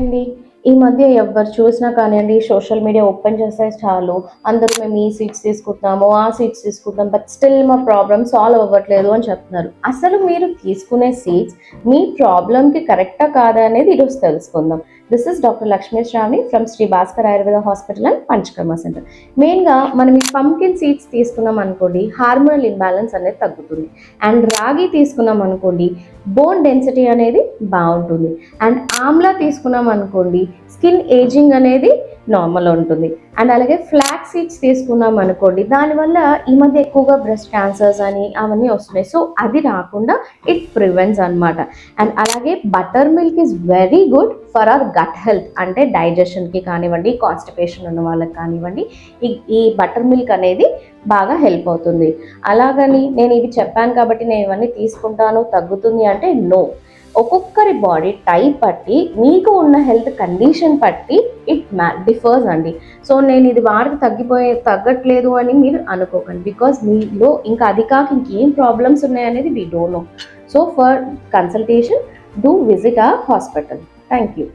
అండి. ఈ మధ్య ఎవ్వరు చూసినా కానియండి, సోషల్ మీడియా ఓపెన్ చేస్తే చాలు అందరూ మేము ఈ సీట్స్ తీసుకుంటున్నాము, ఆ సీట్స్ తీసుకుంటున్నాం, బట్ స్టిల్ మా ప్రాబ్లమ్ సాల్వ్ అవ్వట్లేదు అని చెప్తున్నారు. అసలు మీరు తీసుకునే సీట్స్ మీ ప్రాబ్లమ్కి కరెక్టా కాదా అనేది ఈరోజు తెలుసుకుందాం. This is doctor Lakshmi Sravani from Sri Bhaskar Ayurveda hospital and Panchakarma centre. మెయిన్గా మనం ఈ పంకిన్ సీడ్స్ తీసుకున్నాం అనుకోండి, హార్మోనల్ ఇంబ్యాలెన్స్ అనేది తగ్గుతుంది. అండ్ రాగి తీసుకున్నాం అనుకోండి, బోన్ డెన్సిటీ అనేది బాగుంటుంది. అండ్ ఆమ్లా తీసుకున్నాం అనుకోండి, స్కిన్ ఏజింగ్ అనేది నార్మల్ ఉంటుంది. అండ్ అలాగే ఫ్లాక్ సీడ్స్ తీసుకున్నాం అనుకోండి, దానివల్ల ఈ మధ్య ఎక్కువగా బ్రెస్ట్ క్యాన్సర్స్ అని అవన్నీ వస్తున్నాయి. సో అది రాకుండా ఇట్ ప్రివెంట్స్ అనమాట. అండ్ అలాగే butter milk is very good for our gut health, అంటే డైజెషన్కి కానివ్వండి, కాన్స్టిపేషన్ ఉన్న వాళ్ళకి కానివ్వండి, ఈ బటర్ మిల్క్ అనేది బాగా హెల్ప్ అవుతుంది. అలాగని నేను ఇవి చెప్పాను కాబట్టి నేను ఇవన్నీ తీసుకుంటాను తగ్గుతుంది అంటే నో. ఒక్కొక్కరి బాడీ టైప్ బట్టి, మీకు ఉన్న హెల్త్ కండిషన్ బట్టి ఇట్ డిఫర్స్ అండి. సో నేను ఇది వాడికి తగ్గట్లేదు అని మీరు అనుకోకండి, బికాజ్ మీలో ఇంకా అది కాక ఇంకేం ప్రాబ్లమ్స్ ఉన్నాయనేది we don't know. So for consultation do visit our hospital. Thank you.